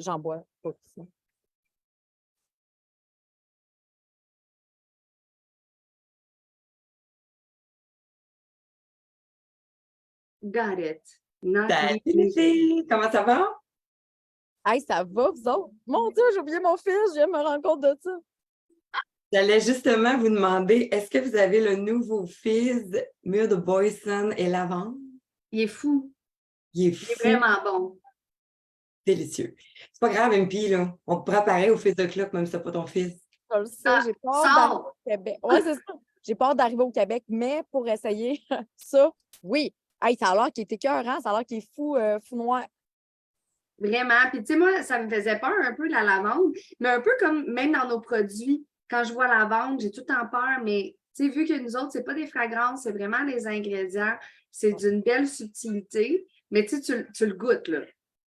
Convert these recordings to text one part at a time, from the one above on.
j'en bois pas. Ça. Got it. Not Salut les legally. filles, comment ça va? Hey, ça va, vous autres? Mon Dieu, j'ai oublié mon fils, je viens de me rendre compte de ça. J'allais justement vous demander, est-ce que vous avez le nouveau fizz Mûre de Boyson et Lavande? Il est fou. Il est Il est fou, vraiment bon. délicieux. C'est pas grave, MP, là. On te préparait au fizz de clope, même si c'est pas ton fils. Je le sais, Ah, j'ai peur d'arriver sors! au Québec. Ouais, c'est ça. J'ai peur d'arriver au Québec, mais pour essayer ça, oui. Hey, ça a l'air qu'il est écœurant, ça a l'air qu'il est fou, fou noir. Vraiment. Puis, tu sais, moi, ça me faisait peur un peu la lavande, mais un peu comme même dans nos produits, quand je vois la lavande, j'ai tout le temps peur, mais tu sais, vu que nous autres, c'est pas des fragrances, c'est vraiment les ingrédients, c'est d'une belle subtilité, mais tu sais, tu le goûtes, là.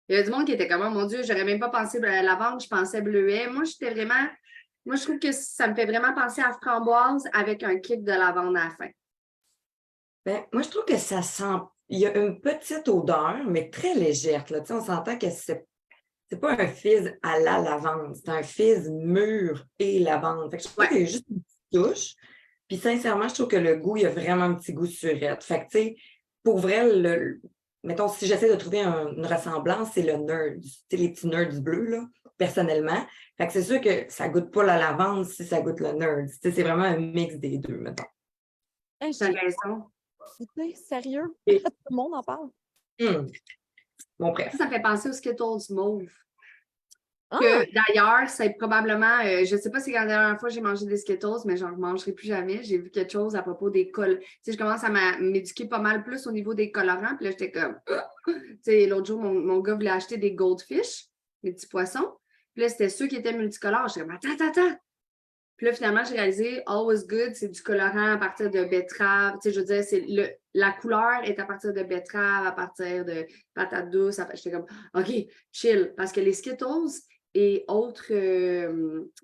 Il y a du monde qui était comme, oh, mon Dieu, j'aurais même pas pensé à la lavande, je pensais bleuet. Moi, je trouve que ça me fait vraiment penser à framboise avec un kick de lavande à la fin. Ben, moi, je trouve que ça sent... Il y a une petite odeur, mais très légère. Là. Tu sais, on s'entend que c'est pas un fizz à la lavande, c'est un fizz mûr et lavande. Fait que je trouve qu'il y a juste une petite touche. Puis sincèrement, je trouve que le goût, il y a vraiment un petit goût surette. Fait que, tu sais, pour vrai, mettons, si j'essaie de trouver une ressemblance, c'est le nerd. Tu sais, les petits nerds bleus, là, personnellement. Fait que c'est sûr que ça goûte pas la lavande si ça goûte le nerd. Tu sais, c'est vraiment un mix des deux, mettons. Hey, T'as raison. sérieux? Et- Tout le monde en parle. Bon, bref. Ça me fait penser aux Skittles mauve. Ah! Que d'ailleurs, c'est probablement, je ne sais pas si la dernière fois j'ai mangé des Skittles, mais j'en mangerai plus jamais. J'ai vu quelque chose à propos des colorants. Tu sais, je commence à m'éduquer pas mal plus au niveau des colorants. Puis là, j'étais comme, tu sais, l'autre jour, mon gars voulait acheter des goldfish, des petits poissons. Puis là, c'était ceux qui étaient multicolores. J'étais comme, attends. Puis là, finalement, j'ai réalisé, Always Good, c'est du colorant à partir de betterave. Tu sais, je veux dire, la couleur est à partir de betterave, à partir de patate douce. J'étais comme, OK, chill. Parce que les Skittles et autres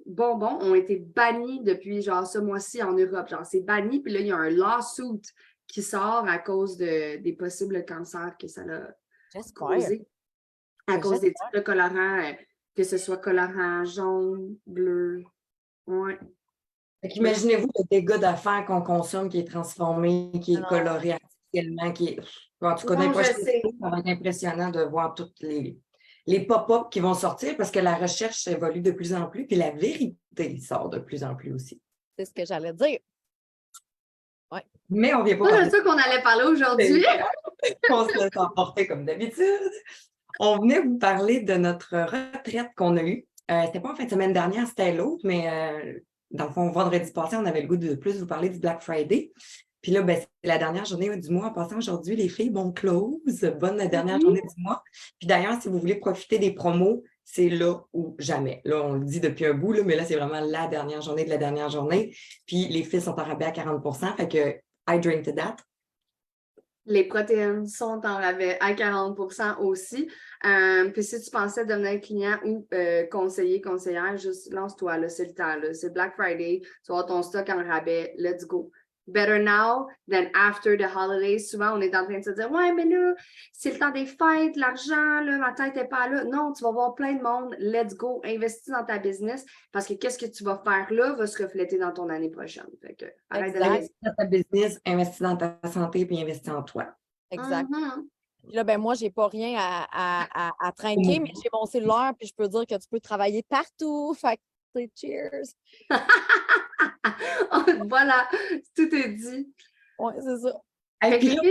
bonbons ont été bannis depuis, genre, ce mois-ci en Europe. Genre, c'est banni. Puis là, il y a un lawsuit qui sort à cause des possibles cancers que ça a J'espère. causé. À cause des types de colorants, que ce soit colorant jaune, bleu. Ouais. Imaginez-vous le dégât d'affaires qu'on consomme qui est transformé, qui est Non. coloré artificiellement, qui est. En tout cas, Non, je sais. ça va être impressionnant de voir toutes les pop-up qui vont sortir parce que la recherche évolue de plus en plus, puis la vérité sort de plus en plus aussi. C'est ce que j'allais dire. Ouais. Mais on ne vient pas C'est parler de ça qu'on allait parler aujourd'hui. on se laisse emporter comme d'habitude. On venait vous parler de notre retraite qu'on a eue. C'était pas en fin de semaine dernière, c'était l'autre, mais dans le fond, vendredi passé, on avait le goût de plus vous parler du Black Friday. Puis là, ben, c'est la dernière journée du mois. En passant aujourd'hui, les filles, bon close, bonne dernière journée du mois. Puis d'ailleurs, si vous voulez profiter des promos, c'est là ou jamais. Là, on le dit depuis un bout, là, mais là, c'est vraiment la dernière journée de la dernière journée. Puis les filles sont en rabais à 40 %. Fait que I drink to that. Les protéines sont en rabais à 40 % aussi. Puis si tu pensais devenir client ou conseillère, juste lance-toi, là, c'est le temps. Là. C'est Black Friday, tu vas avoir ton stock en rabais, let's go. Better now than after the holidays. Souvent, on est en train de se dire, ouais, mais là, c'est le temps des fêtes, l'argent, là, ma tête n'est pas là. Non, tu vas voir plein de monde, let's go, investis dans ta business parce que qu'est-ce que tu vas faire là va se refléter dans ton année prochaine. Fait que, arrête de Investis dans ta business, investis dans ta santé, puis investis en toi. Exact. Mm-hmm. Puis là, ben moi, j'ai pas rien à trinquer, mais j'ai mon cellulaire, puis je peux dire que tu peux travailler partout. Fait que, c'est cheers. Voilà, tout est dit. Ouais, c'est ça. Et puis là,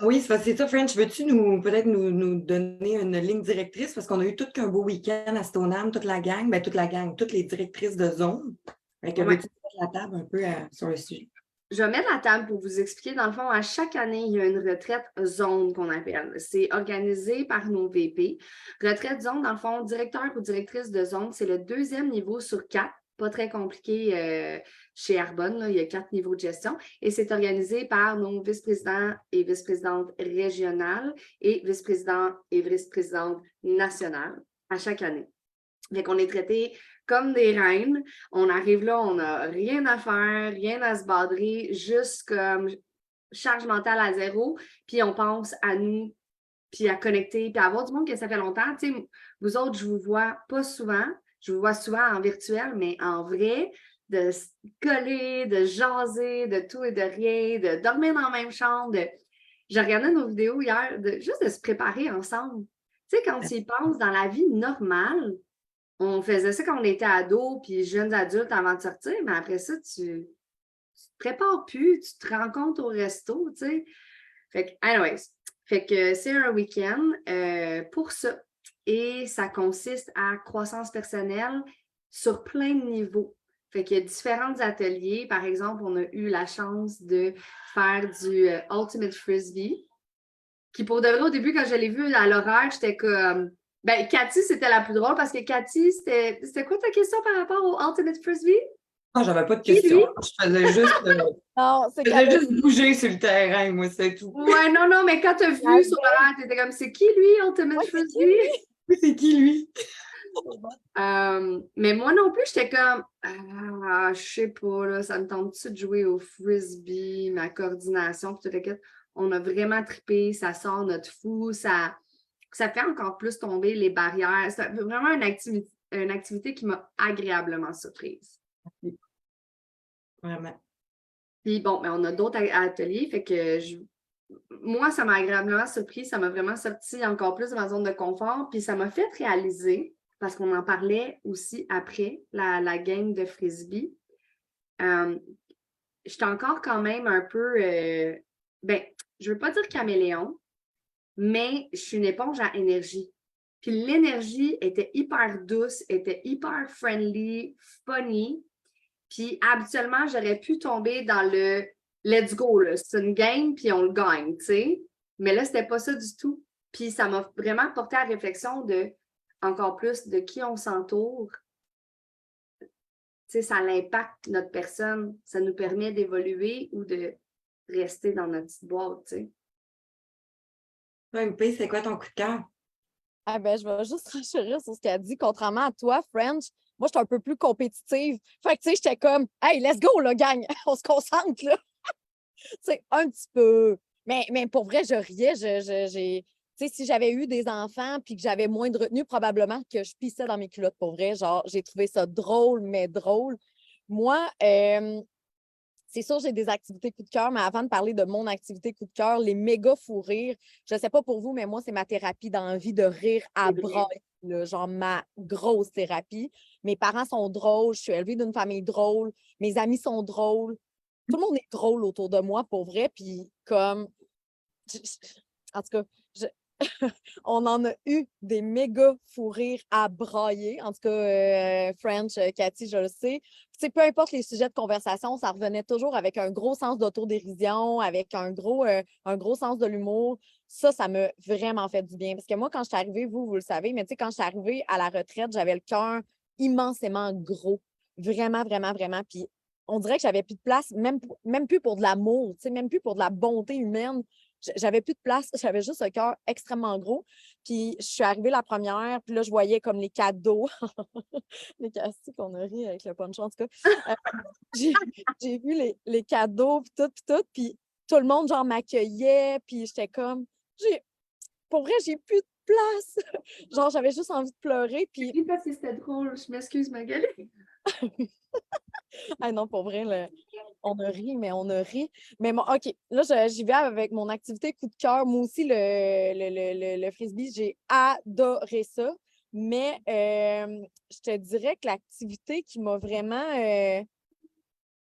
oui, c'est ça, French. Veux-tu peut-être nous donner une ligne directrice? Parce qu'on a eu tout qu'un beau week-end à Stoneham, toute la gang, toutes les directrices de zone. Fait que veux-tu mettre la table un peu sur le sujet? Je vais mettre la table pour vous expliquer. Dans le fond, à chaque année, il y a une retraite zone qu'on appelle. C'est organisé par nos VP. Retraite zone, dans le fond, directeur ou directrice de zone, c'est le 2e niveau sur 4. Pas très compliqué chez Arbonne. Là. Il y a 4 niveaux de gestion. Et c'est organisé par nos vice-présidents et vice-présidentes régionales et vice-présidents et vice-présidentes nationales à chaque année. Fait qu'on est traité comme des reines. On arrive là, on n'a rien à faire, rien à se badrer, juste comme charge mentale à zéro. Puis on pense à nous puis à connecter, puis à avoir du monde que ça fait longtemps. Tu sais, vous autres, je vous vois pas souvent. Je vous vois souvent en virtuel, mais en vrai, de se coller, de jaser, de tout et de rien, de dormir dans la même chambre. J'ai regardé nos vidéos hier, juste de se préparer ensemble. Tu sais, quand tu y penses, dans la vie normale, on faisait ça quand on était ados puis jeunes adultes avant de sortir, mais après ça, tu te prépares plus, tu te rencontres au resto, tu sais. Fait que, anyways, fait que c'est un week-end pour ça. Et ça consiste à croissance personnelle sur plein de niveaux. Fait qu'il y a différents ateliers. Par exemple, on a eu la chance de faire du Ultimate Frisbee, qui pour de vrai, au début, quand je l'ai vu à l'horaire, j'étais comme... Ben, Cathy, c'était la plus drôle parce que Cathy, c'était quoi ta question par rapport au Ultimate Frisbee? Ah, j'avais pas de Qui, question. lui? Je faisais juste, Non, c'est je faisais juste bouger sur le terrain, moi, c'est tout. Ouais, non, mais quand t'as vu Ouais. sur l'horaire, t'étais comme, c'est qui lui, Ultimate Ouais, c'est qui, Frisbee? C'est qui, lui? Mais moi non plus, j'étais comme, je sais pas, là, ça me tente-tu de jouer au frisbee, ma coordination, puis tout le kit. On a vraiment trippé, ça sort notre fou, ça fait encore plus tomber les barrières. C'est vraiment une activité qui m'a agréablement surprise. Vraiment. Puis bon, mais on a d'autres ateliers, fait que moi, ça m'a agréablement surpris, ça m'a vraiment sorti encore plus de ma zone de confort, puis ça m'a fait réaliser, parce qu'on en parlait aussi après la game de frisbee, j'étais encore quand même un peu, je veux pas dire caméléon, mais je suis une éponge à énergie. Puis l'énergie était hyper douce, était hyper friendly, funny. Puis habituellement, j'aurais pu tomber dans le let's go, là. C'est une game, puis on le gagne, tu sais. Mais là, c'était pas ça du tout. Puis ça m'a vraiment porté à la réflexion de encore plus de qui on s'entoure. Tu sais, ça impacte notre personne. Ça nous permet d'évoluer ou de rester dans notre petite boîte, tu sais. Toi, MP, c'est quoi ton coup de cœur? Ah ben, je vais juste renchérir sur ce qu'elle dit. Contrairement à toi, French, moi, je suis un peu plus compétitive. Fait que, tu sais, j'étais comme, hey, let's go, là, gang! On se concentre, là! Tu sais, un petit peu. Mais pour vrai, je riais. Tu sais, si j'avais eu des enfants puis que j'avais moins de retenue, probablement que je pissais dans mes culottes, pour vrai. Genre, j'ai trouvé ça drôle, mais drôle. Moi, c'est sûr, j'ai des activités coup de cœur, mais avant de parler de mon activité coup de cœur, les méga fous rires, je ne sais pas pour vous, mais moi, c'est ma thérapie d'envie de rire à bras, genre ma grosse thérapie. Mes parents sont drôles, je suis élevée d'une famille drôle, mes amis sont drôles. Tout le monde est drôle autour de moi, pour vrai. Puis comme, en tout cas, on en a eu des méga fous rires à brailler. En tout cas, French, Cathy, je le sais. Tu sais, peu importe les sujets de conversation, ça revenait toujours avec un gros sens d'autodérision, avec un gros sens de l'humour. Ça m'a vraiment fait du bien. Parce que moi, quand je suis arrivée, vous le savez, mais tu sais, quand je suis arrivée à la retraite, j'avais le cœur immensément gros. Vraiment, vraiment, vraiment. Puis on dirait que j'avais plus de place, même plus pour de l'amour, tu sais, même plus pour de la bonté humaine. J'avais plus de place, j'avais juste un cœur extrêmement gros. Puis je suis arrivée la première, puis là, je voyais comme les cadeaux. Les castiques qu'on a ri avec le punch, en tout cas. J'ai vu les cadeaux, puis tout le monde, genre, m'accueillait, puis j'étais comme, pour vrai, j'ai plus de place. Genre, j'avais juste envie de pleurer, puis... Oui, parce que c'était drôle, je m'excuse, Magali. Ah non, pour vrai, on a ri, mais on a ri. Mais bon, OK, là, j'y vais avec mon activité coup de cœur. Moi aussi, le frisbee, j'ai adoré ça. Mais je te dirais que l'activité qui m'a vraiment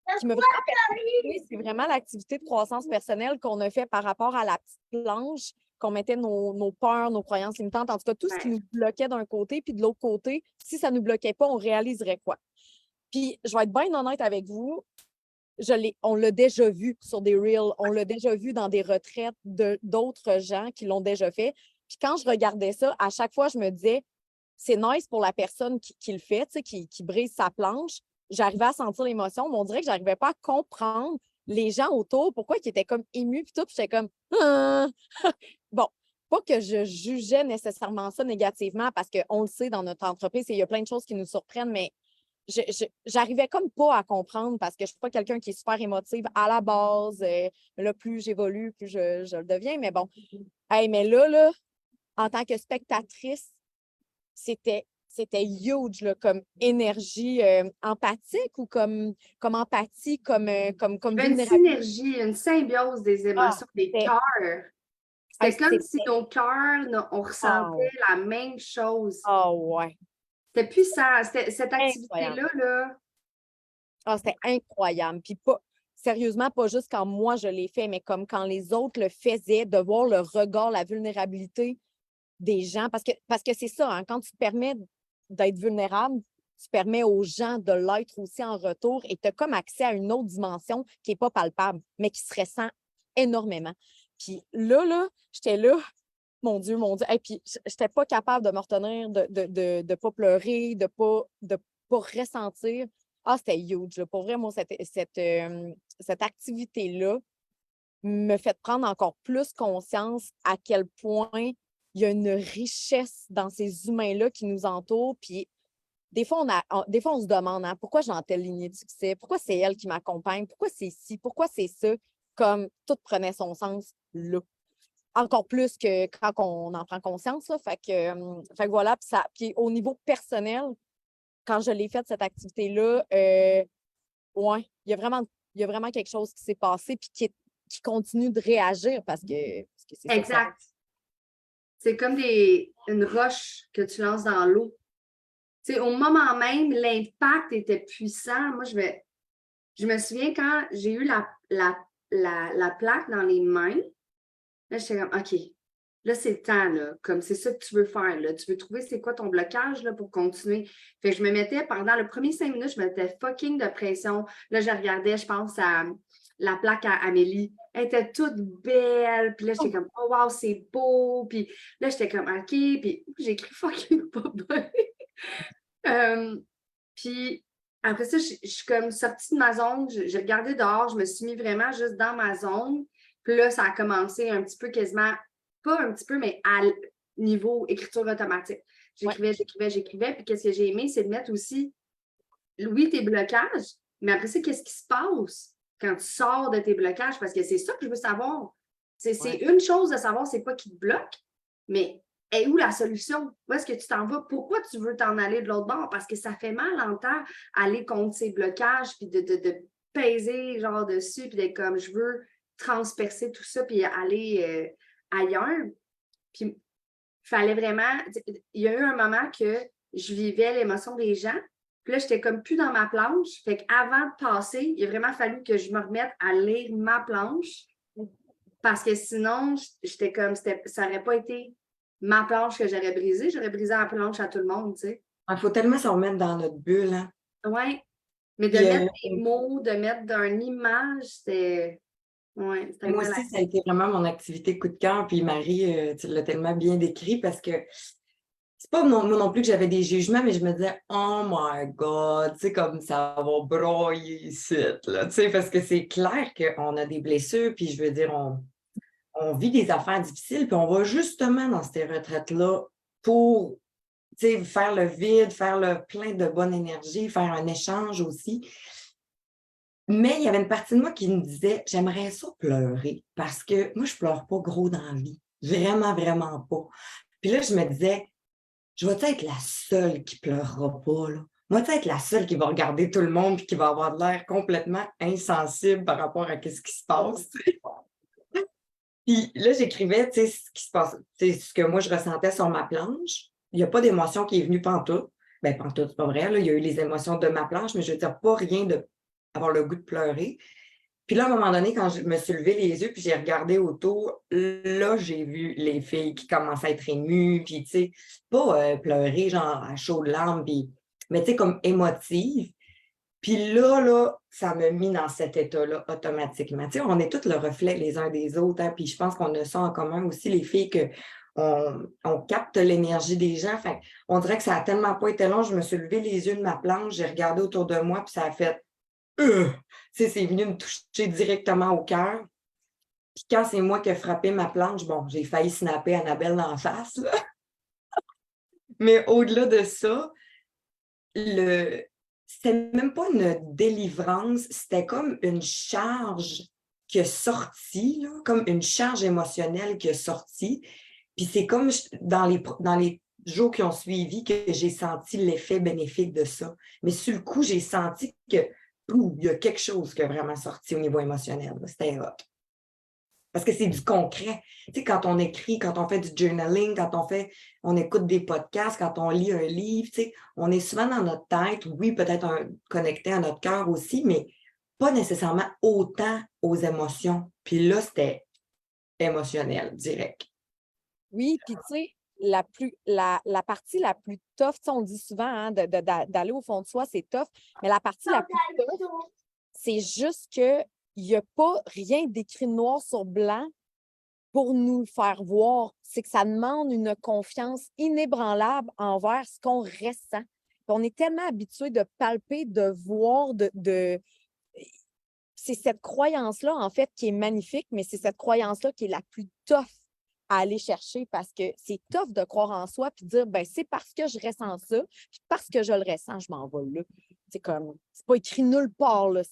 perturbée, c'est vraiment l'activité de croissance personnelle qu'on a fait par rapport à la petite planche, qu'on mettait nos peurs, nos croyances limitantes, en tout cas, tout ce qui nous bloquait d'un côté, puis de l'autre côté, si ça ne nous bloquait pas, on réaliserait quoi? Puis, je vais être bien honnête avec vous, on l'a déjà vu sur des reels, on l'a déjà vu dans des retraites d'autres gens qui l'ont déjà fait. Puis quand je regardais ça, à chaque fois, je me disais, c'est nice pour la personne qui le fait, qui brise sa planche. J'arrivais à sentir l'émotion, mais on dirait que je n'arrivais pas à comprendre les gens autour, pourquoi ils étaient comme émus, puis tout, puis j'étais comme, ah! Bon, pas que je jugeais nécessairement ça négativement, parce qu'on le sait dans notre entreprise, il y a plein de choses qui nous surprennent, mais j'arrivais comme pas à comprendre parce que je suis pas quelqu'un qui est super émotive à la base. Mais là, plus j'évolue, plus je le deviens. Mais bon, hey, mais là, en tant que spectatrice, c'était huge là, comme énergie empathique ou comme empathie, comme Il y avait une vulnérabilité. synergie, une symbiose des Ah, émotions, des c'était cœurs. hey, C'était comme si nos cœurs, on ah, ressentait la même chose. ah ouais, C'était puissant. Cette incroyable. activité-là, là, Ah, c'était incroyable. Puis pas, sérieusement, pas juste quand moi je l'ai fait, mais comme quand les autres le faisaient, de voir le regard, la vulnérabilité des gens. Parce que c'est ça, hein, quand tu te permets d'être vulnérable, tu permets aux gens de l'être aussi en retour et tu as comme accès à une autre dimension qui n'est pas palpable, mais qui se ressent énormément. Puis là, j'étais là, mon Dieu. Et puis, j'étais pas capable de me retenir, de pas pleurer, de pas ressentir. Ah, c'était huge. Là. Pour vrai, moi, cette activité-là me fait prendre encore plus conscience à quel point il y a une richesse dans ces humains-là qui nous entourent. Puis des fois, des fois, on se demande hein, pourquoi j'ai dans telle lignée de succès, pourquoi c'est elle qui m'accompagne, pourquoi c'est ci, pourquoi c'est ça, comme tout prenait son sens là. Encore plus que quand on en prend conscience. Là. Fait que voilà, puis au niveau personnel, quand je l'ai fait, cette activité-là, ouais, il y a vraiment quelque chose qui s'est passé puis qui continue de réagir parce que c'est ça que ça fait. exact. C'est comme une roche que tu lances dans l'eau. Tu sais, au moment même, l'impact était puissant. Moi, je me souviens quand j'ai eu la plaque dans les mains, là, j'étais comme, OK, là, c'est le temps, là. Comme c'est ça que tu veux faire, là. Tu veux trouver c'est quoi ton blocage, là, pour continuer. Fait que je me mettais, pendant les premiers 5 minutes, je mettais fucking de pression. Là, je regardais, je pense, à la plaque à Amélie. Elle était toute belle. Puis là, j'étais comme, oh, wow, c'est beau. Puis là, j'étais comme, OK. Puis j'ai écrit fucking pas bien. Puis après ça, je suis comme sortie de ma zone. J'ai regardé dehors. Je me suis mis vraiment juste dans ma zone. Puis là, ça a commencé un petit peu quasiment, pas un petit peu, mais à niveau écriture automatique. J'écrivais. Puis qu'est-ce que j'ai aimé, c'est de mettre aussi, oui, tes blocages, mais après ça, qu'est-ce qui se passe quand tu sors de tes blocages? Parce que c'est ça que je veux savoir. C'est une chose de savoir c'est quoi qui te bloque, mais est où la solution? Où est-ce que tu t'en vas? Pourquoi tu veux t'en aller de l'autre bord? Parce que ça fait mal en temps aller contre ces blocages, puis de peser genre dessus, puis d'être comme je veux transpercer tout ça, puis aller ailleurs. Puis il fallait vraiment. Il y a eu un moment que je vivais l'émotion des gens. Puis là, j'étais comme plus dans ma planche. Fait qu'avant de passer, il a vraiment fallu que je me remette à lire ma planche. Parce que sinon, j'étais comme, ça n'aurait pas été ma planche que j'aurais brisée. J'aurais brisé la planche à tout le monde, tu sais. Il faut tellement se remettre dans notre bulle. Hein? Oui. Mais de Puis, mettre des mots, de mettre une image, c'était moi aussi, ça a été vraiment mon activité coup de cœur. Puis Marie, tu l'as tellement bien décrit parce que c'est pas moi non plus que j'avais des jugements, mais je me disais, oh my God, tu sais, comme ça va broyer ici, là, tu sais, parce que c'est clair qu'on a des blessures, puis je veux dire, on vit des affaires difficiles, puis on va justement dans ces retraites-là pour, tu sais, faire le vide, faire le plein de bonne énergie, faire un échange aussi. Mais il y avait une partie de moi qui me disait, j'aimerais ça pleurer, parce que moi, je pleure pas gros dans la vie. Vraiment, vraiment pas. Puis là, je me disais, je vais être la seule qui pleurera pas, là. Moi, être la seule qui va regarder tout le monde et qui va avoir de l'air complètement insensible par rapport à ce qui se passe. Puis là, j'écrivais, tu sais, ce qui se passe, tu sais, ce que moi, je ressentais sur ma planche. Il n'y a pas d'émotion qui est venue pantoute. Ben, pantoute, c'est pas vrai, là. Il y a eu les émotions de ma planche, mais je veux dire, pas rien d'avoir le goût de pleurer. Puis là, à un moment donné, quand je me suis levé les yeux puis j'ai regardé autour, là, j'ai vu les filles qui commençaient à être émues, puis tu sais, pas pleurer, genre à chaudes larmes, mais tu sais, comme émotive. Puis là, ça m'a mis dans cet état-là automatiquement. Tu sais, on est tous le reflet les uns des autres, hein, puis je pense qu'on a ça en commun aussi, les filles, on capte l'énergie des gens. Enfin, on dirait que ça a tellement pas été long. Je me suis levé les yeux de ma planche, j'ai regardé autour de moi, puis ça a fait c'est venu me toucher directement au cœur. Puis quand c'est moi qui ai frappé ma planche, bon, j'ai failli snapper Annabelle d'en face. Là. Mais au-delà de ça, c'était même pas une délivrance, c'était comme une charge qui est sortie, là, comme une charge émotionnelle qui est sortie. Puis c'est comme dans les jours qui ont suivi que j'ai senti l'effet bénéfique de ça. Mais sur le coup, j'ai senti que il y a quelque chose qui a vraiment sorti au niveau émotionnel. C'était hot. Parce que c'est du concret. Tu sais, quand on écrit, quand on fait du journaling, on écoute des podcasts, quand on lit un livre, tu sais, on est souvent dans notre tête, oui, peut-être connecté à notre cœur aussi, mais pas nécessairement autant aux émotions. Puis là, c'était émotionnel, direct. Oui, puis tu sais, la partie la plus tough, tu sais, on dit souvent hein, d'aller au fond de soi, c'est tough, mais la partie la plus tough, c'est juste qu'il n'y a pas rien d'écrit noir sur blanc pour nous le faire voir. C'est que ça demande une confiance inébranlable envers ce qu'on ressent. Puis on est tellement habitué de palper, de voir, c'est cette croyance-là, en fait, qui est magnifique, mais c'est cette croyance-là qui est la plus tough à aller chercher parce que c'est tough de croire en soi puis de dire, ben c'est parce que je ressens ça, puis parce que je le ressens, je m'envole là. C'est comme, c'est pas écrit nulle part, là.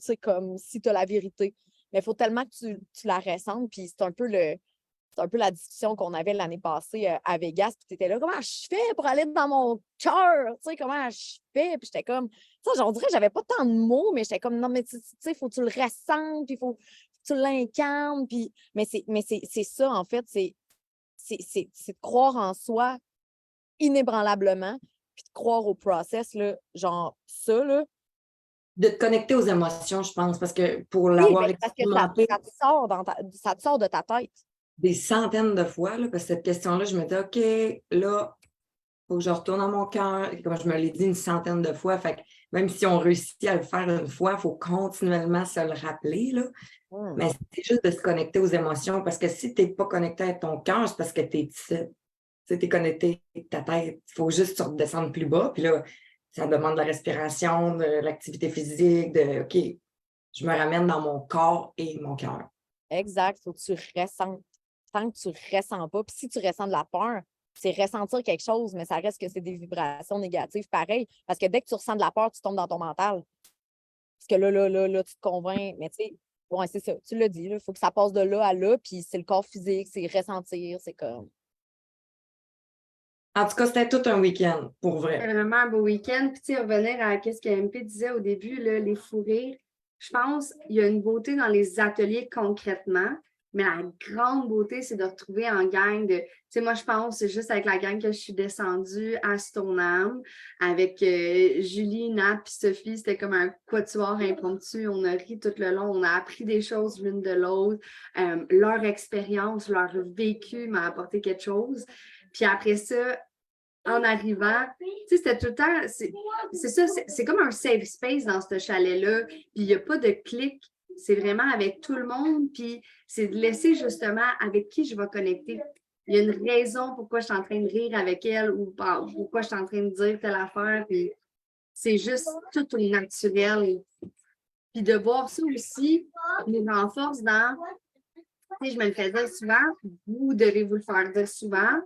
C'est comme si tu as la vérité. Mais il faut tellement que tu la ressentes, puis c'est un peu la discussion qu'on avait l'année passée à Vegas. Puis tu étais là, comment je fais pour aller dans mon cœur? Tu sais, comment je fais? Puis j'étais comme, tu sais, on dirait que j'avais pas tant de mots, mais j'étais comme, non, mais tu sais, il faut que tu le ressentes, puis il faut que tu l'incarnes. Puis... Mais c'est ça, en fait, c'est de croire en soi inébranlablement, puis de croire au process, là, genre ça, là. De te connecter aux émotions, je pense, parce que pour Oui, l'avoir mais parce que expérimenté ça te sort de ta tête. des centaines de fois, là, parce que cette question-là, je me dis, OK, là, il faut que je retourne dans mon cœur. Comme je me l'ai dit une centaine de fois, fait que même si on réussit à le faire une fois, il faut continuellement se le rappeler, là. Mais c'est juste de se connecter aux émotions, parce que si tu n'es pas connecté avec ton cœur, c'est parce que tu es connecté avec ta tête. Il faut juste te redescendre plus bas, puis là, ça demande de la respiration, de l'activité physique, de OK, je me ramène dans mon corps et mon cœur. Exact, il faut que tu ressentes. Tant que tu ne ressens pas, puis si tu ressens de la peur, c'est ressentir quelque chose, mais ça reste que c'est des vibrations négatives pareil. Parce que dès que tu ressens de la peur, tu tombes dans ton mental. Parce que là, tu te convaincs. Mais tu sais, ouais, c'est ça. Tu l'as dit, il faut que ça passe de là à là, puis c'est le corps physique, c'est ressentir, c'est comme. En tout cas, c'était tout un week-end, pour vrai. C'était vraiment un beau week-end. Puis, tu sais, revenir à ce que MP disait au début, là, les fous rires. Je pense qu'il y a une beauté dans les ateliers concrètement, mais la grande beauté, c'est de retrouver en gang de. Tu sais, moi, je pense, c'est juste avec la gang que je suis descendue à Stoneham, avec Julie, Nat puis Sophie. C'était comme un quatuor impromptu. On a ri tout le long. On a appris des choses l'une de l'autre. Leur expérience, leur vécu m'a apporté quelque chose. Puis après ça, en arrivant, tu sais, c'était tout le temps, c'est ça, c'est comme un safe space dans ce chalet-là, puis il n'y a pas de clic, c'est vraiment avec tout le monde, puis c'est de laisser justement avec qui je vais connecter. Il y a une raison pourquoi je suis en train de rire avec elle ou pourquoi je suis en train de dire telle affaire, puis c'est juste tout au naturel. Puis de voir ça aussi nous renforce dans, tu sais, je me le fais dire souvent, vous devez vous le faire dire souvent,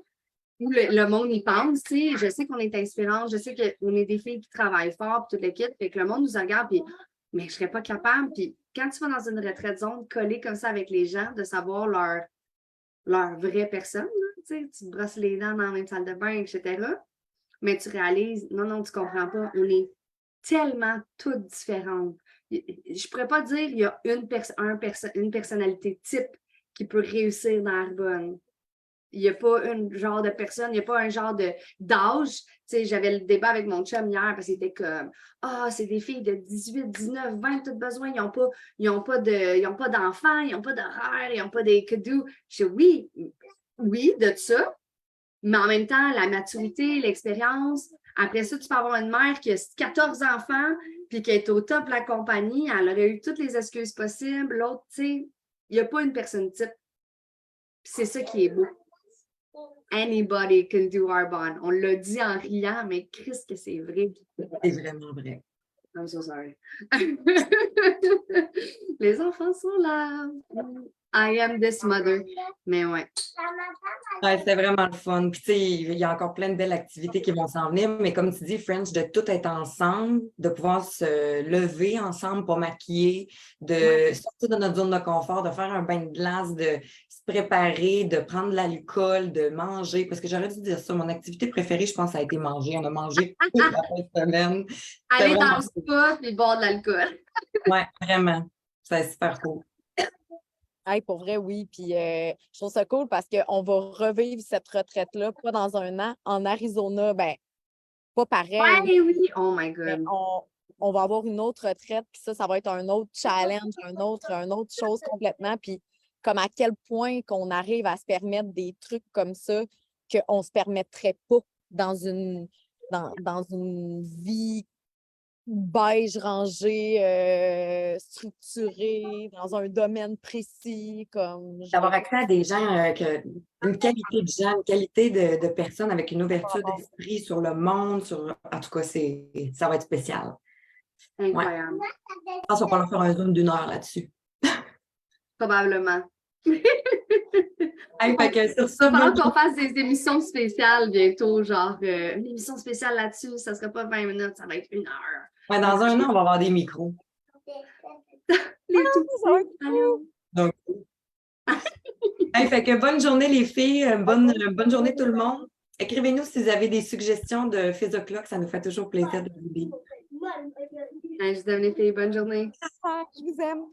où le monde y pense, tu sais, je sais qu'on est inspirant, je sais qu'on est des filles qui travaillent fort, puis toute l'équipe, fait que le monde nous regarde, puis mais je serais pas capable. Puis quand tu vas dans une retraite zone, coller comme ça avec les gens, de savoir leur vraie personne, là, tu sais, tu te brosses les dents dans la même salle de bain, etc. Mais tu réalises, non, tu comprends pas, on est tellement toutes différentes. Je pourrais pas dire il y a une personnalité type qui peut réussir dans Arbonne. Il n'y a pas un genre de personne, il n'y a pas un genre d'âge. Tu sais, j'avais le débat avec mon chum hier parce qu'il était comme c'est des filles de 18, 19, 20, tout besoin, ils n'ont pas d'enfants, ils n'ont pas d'horaire, ils n'ont pas des cadeaux. Je dis oui, de ça, mais en même temps, la maturité, l'expérience. Après ça, tu peux avoir une mère qui a 14 enfants puis qui est au top de la compagnie, elle aurait eu toutes les excuses possibles. L'autre, tu sais, il n'y a pas une personne type. C'est ça qui est beau. Anybody can do Arbonne. On l'a dit en riant, mais Christ que c'est vrai. C'est vraiment vrai. I'm so sorry. Les enfants sont là. I am this mother. Mais ouais. Ouais, c'était vraiment le fun. Puis, tu sais, il y a encore plein de belles activités qui vont s'en venir, mais comme tu dis, French, de tout être ensemble, de pouvoir se lever ensemble pour maquiller, de sortir de notre zone de confort, de faire un bain de glace, de se préparer, de prendre de l'alcool, de manger. Parce que j'aurais dû dire ça, mon activité préférée, je pense, ça a été manger. On a mangé toute la fin de semaine. C'était Aller dans vraiment le cool. spa et boire de l'alcool. Ouais, vraiment. C'était super cool. Hey, pour vrai, oui. Puis je trouve ça cool parce qu'on va revivre cette retraite-là, pas dans un an, en Arizona. Ben, pas pareil, Ouais, oui. Oh my mais God. on va avoir une autre retraite. Puis ça va être un autre challenge, un autre chose complètement. Puis comme à quel point qu'on arrive à se permettre des trucs comme ça qu'on ne se permettrait pas dans dans une vie beige, rangé, structuré, dans un domaine précis, comme D'avoir accès à des gens, une qualité de gens, une qualité de personnes avec une ouverture d'esprit sur le monde, en tout cas, ça va être spécial. Ouais. Incroyable. Je pense qu'on va falloir faire un zoom d'1 heure là-dessus. Probablement. Hey, fait que sur Il ça, va falloir qu'on fasse des émissions spéciales bientôt, genre une émission spéciale là-dessus, ça ne sera pas 20 minutes, ça va être 1 heure. ouais, dans un an, on va avoir des micros. Les tout ça va être petits. Allô? Donc, hey, fait que bonne journée les filles, bonne journée tout le monde. Écrivez-nous si vous avez des suggestions de Physoclock, ça nous fait toujours plaisir de vous lire. Je vous aime les filles, bonne journée. Je vous aime.